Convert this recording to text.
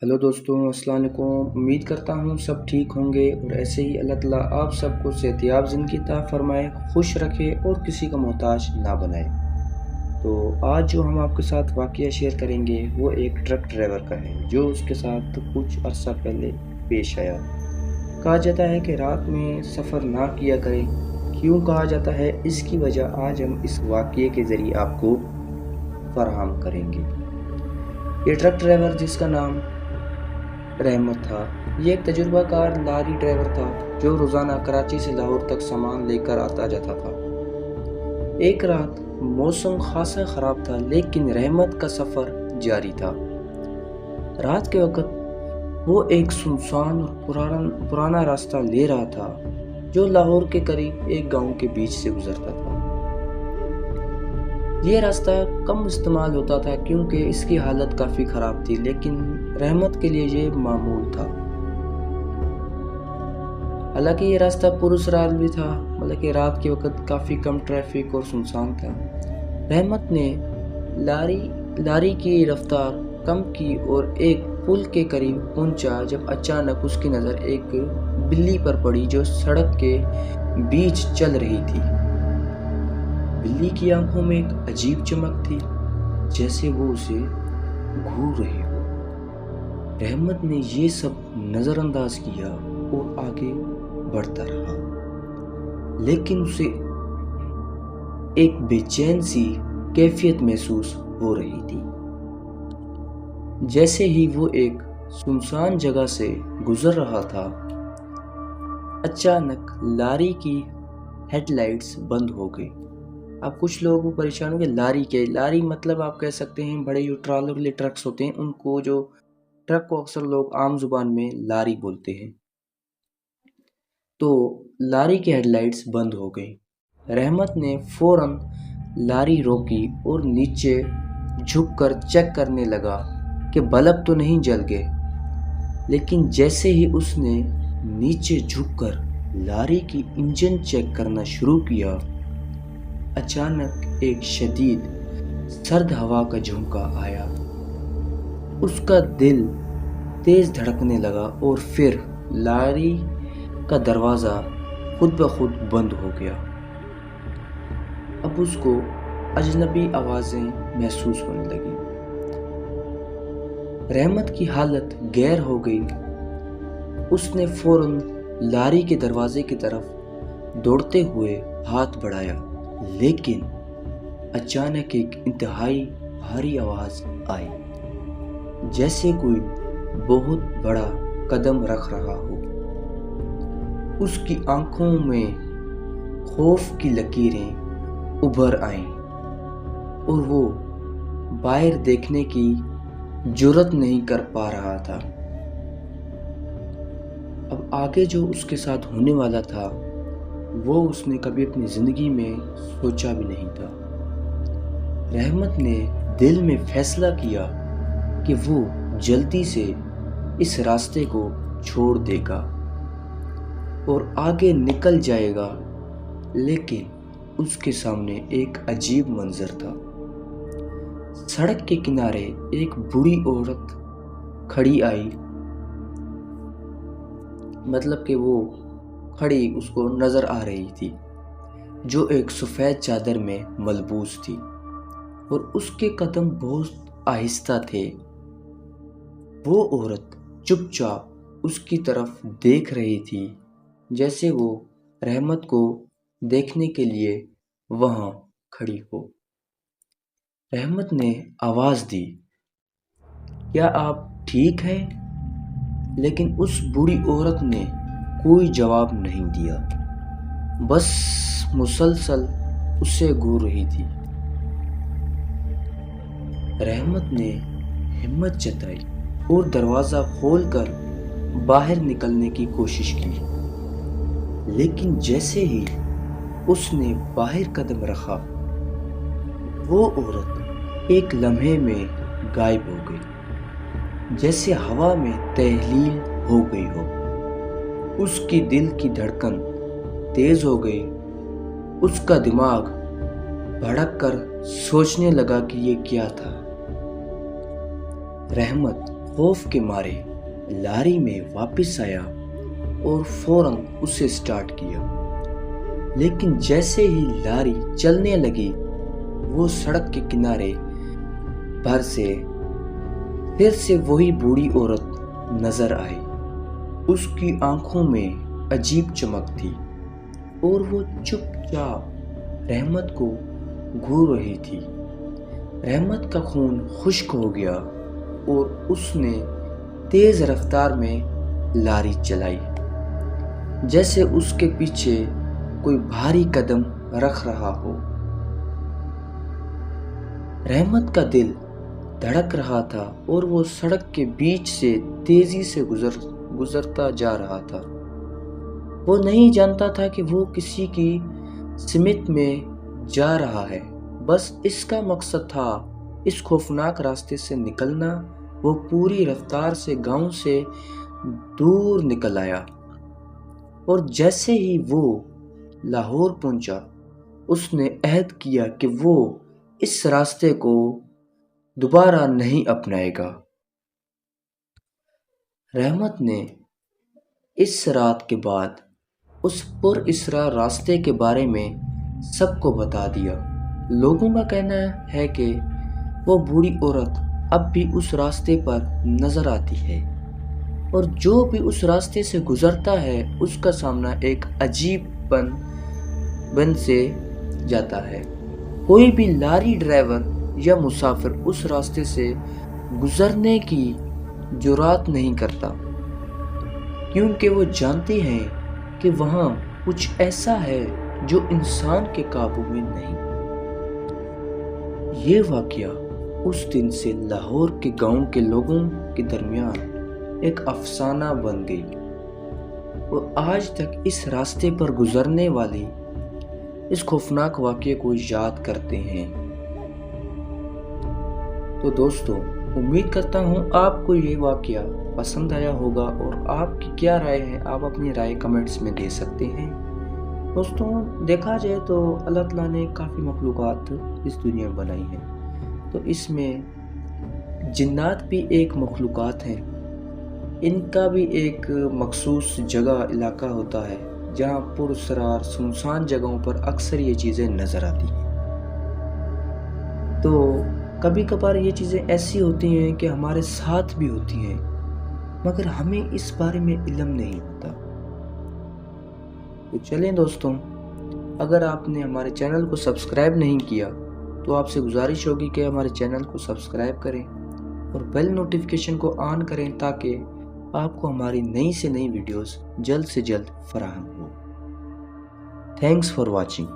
Hello दोस्तों, अस्सलाम वालेकुम। उम्मीद करता हूँ सब ठीक होंगे और ऐसे ही अल्लाह ताला आप सबको सेहतियाब ज़िंदगी अता फरमाए, खुश रखे और किसी का मोहताज ना बनाए। तो आज जो हम आपके साथ वाक़या शेयर करेंगे वो एक ट्रक ड्राइवर का है जो उसके साथ कुछ अरसा पहले पेश आया। कहा जाता है कि रात में सफ़र ना किया करें। क्यों कहा जाता है, इसकी वजह आज हम इस वाक़ये के ज़रिए आपको फराहम करेंगे। ये ट्रक ड्राइवर जिसका नाम रहमत था, ये एक तजुर्बाकार लारी ड्राइवर था जो रोज़ाना कराची से लाहौर तक सामान लेकर आता जाता था। एक रात मौसम खासा ख़राब था लेकिन रहमत का सफ़र जारी था। रात के वक़्त वो एक सुनसान और पुराना रास्ता ले रहा था जो लाहौर के करीब एक गांव के बीच से गुज़रता था। ये रास्ता कम इस्तेमाल होता था क्योंकि इसकी हालत काफ़ी ख़राब थी, लेकिन रहमत के लिए ये मामूल था। हालांकि ये रास्ता पुरअसरार भी था, मतलब कि रात के वक्त काफ़ी कम ट्रैफिक और सुनसान था। रहमत ने लारी की रफ्तार कम की और एक पुल के करीब पहुंचा जब अचानक उसकी नज़र एक बिल्ली पर पड़ी जो सड़क के बीच चल रही थी। बिल्ली की आंखों में एक अजीब चमक थी, जैसे वो उसे घूर रही हो। रहमत ने ये सब नज़रअंदाज किया और आगे बढ़ता रहा, लेकिन उसे एक बेचैन सी कैफियत महसूस हो रही थी। जैसे ही वो एक सुनसान जगह से गुजर रहा था, अचानक लारी की हेडलाइट्स बंद हो गई। अब कुछ लोगों को परेशान हो गए। लारी मतलब आप कह सकते हैं बड़े जो ट्रॉलर वाले ट्रक्स होते हैं, उनको जो ट्रक को अक्सर लोग आम जुबान में लारी बोलते हैं। तो लारी की हेडलाइट्स बंद हो गई। रहमत ने फौरन लारी रोकी और नीचे झुककर चेक करने लगा कि बल्ब तो नहीं जल गए। लेकिन जैसे ही उसने नीचे झुककर लारी की इंजन चेक करना शुरू किया, अचानक एक शदीद सर्द हवा का झोंका आया। उसका दिल तेज धड़कने लगा और फिर लारी का दरवाज़ा खुद ब खुद बंद हो गया। अब उसको अजनबी आवाज़ें महसूस होने लगी। रहमत की हालत गैर हो गई। उसने फौरन लारी के दरवाजे की तरफ दौड़ते हुए हाथ बढ़ाया, लेकिन अचानक एक इंतहाई भारी आवाज़ आई, जैसे कोई बहुत बड़ा कदम रख रहा हो। उसकी आंखों में खौफ की लकीरें उभर आईं और वो बाहर देखने की जुर्रत नहीं कर पा रहा था। अब आगे जो उसके साथ होने वाला था वो उसने कभी अपनी ज़िंदगी में सोचा भी नहीं था। रहमत ने दिल में फैसला किया कि वो जल्दी से इस रास्ते को छोड़ देगा और आगे निकल जाएगा, लेकिन उसके सामने एक अजीब मंजर था। सड़क के किनारे एक बूढ़ी औरत खड़ी आई, मतलब कि वो खड़ी उसको नज़र आ रही थी, जो एक सफ़ेद चादर में मलबूस थी और उसके कदम बहुत आहिस्ता थे। वो औरत चुपचाप उसकी तरफ देख रही थी, जैसे वो रहमत को देखने के लिए वहाँ खड़ी हो। रहमत ने आवाज़ दी, क्या आप ठीक हैं? लेकिन उस बूढ़ी औरत ने कोई जवाब नहीं दिया, बस मुसलसल उससे घूर रही थी। रहमत ने हिम्मत जताई और दरवाज़ा खोलकर बाहर निकलने की कोशिश की, लेकिन जैसे ही उसने बाहर कदम रखा, वो औरत एक लम्हे में गायब हो गई, जैसे हवा में तहलील हो गई हो। उसकी दिल की धड़कन तेज हो गई। उसका दिमाग भड़क कर सोचने लगा कि ये क्या था। रहमत خوف کے مارے لاری میں واپس آیا اور فوراً اسے سٹارٹ کیا، لیکن جیسے ہی لاری چلنے لگی وہ سڑک کے کنارے پر سے پھر سے وہی بوڑھی عورت نظر آئی۔ اس کی آنکھوں میں عجیب چمک تھی اور وہ چپ چاپ رحمت کو گھور رہی تھی۔ رحمت کا خون خشک ہو گیا اور اس نے تیز رفتار میں لاری چلائی، جیسے اس کے پیچھے کوئی بھاری قدم رکھ رہا ہو۔ رحمت کا دل دھڑک رہا تھا اور وہ سڑک کے بیچ سے تیزی سے گزرتا جا رہا تھا۔ وہ نہیں جانتا تھا کہ وہ کسی کی سمت میں جا رہا ہے، بس اس کا مقصد تھا اس خوفناک راستے سے نکلنا۔ وہ پوری رفتار سے گاؤں سے دور نکل آیا اور جیسے ہی وہ لاہور پہنچا اس نے عہد کیا کہ وہ اس راستے کو دوبارہ نہیں اپنائے گا۔ رحمت نے اس رات کے بعد اس پر اسرار راستے کے بارے میں سب کو بتا دیا۔ لوگوں کا کہنا ہے کہ وہ بوڑھی عورت اب بھی اس راستے پر نظر آتی ہے اور جو بھی اس راستے سے گزرتا ہے اس کا سامنا ایک عجیب بن سے جاتا ہے۔ کوئی بھی لاری ڈرائیور یا مسافر اس راستے سے گزرنے کی جرات نہیں کرتا، کیونکہ وہ جانتے ہیں کہ وہاں کچھ ایسا ہے جو انسان کے قابو میں نہیں۔ یہ واقعہ اس دن سے لاہور کے گاؤں کے لوگوں کے درمیان ایک افسانہ بن گئی اور آج تک اس راستے پر گزرنے والے اس خوفناک واقعے کو یاد کرتے ہیں۔ تو دوستو، امید کرتا ہوں آپ کو یہ واقعہ پسند آیا ہوگا اور آپ کی کیا رائے ہے آپ اپنی رائے کمنٹس میں دے سکتے ہیں۔ دوستوں، دیکھا جائے تو اللہ تعالیٰ نے کافی مخلوقات اس دنیا میں بنائی ہیں، تو اس میں جنات بھی ایک مخلوقات ہیں۔ ان کا بھی ایک مخصوص جگہ علاقہ ہوتا ہے جہاں پراسرار سنسان جگہوں پر اکثر یہ چیزیں نظر آتی ہیں۔ تو کبھی کبھار یہ چیزیں ایسی ہوتی ہیں کہ ہمارے ساتھ بھی ہوتی ہیں، مگر ہمیں اس بارے میں علم نہیں ہوتا۔ تو چلیں دوستوں، اگر آپ نے ہمارے چینل کو سبسکرائب نہیں کیا تو آپ سے گزارش ہوگی کہ ہمارے چینل کو سبسکرائب کریں اور بیل نوٹیفیکیشن کو آن کریں تاکہ آپ کو ہماری نئی سے نئی ویڈیوز جلد سے جلد فراہم ہو۔ Thanks for watching.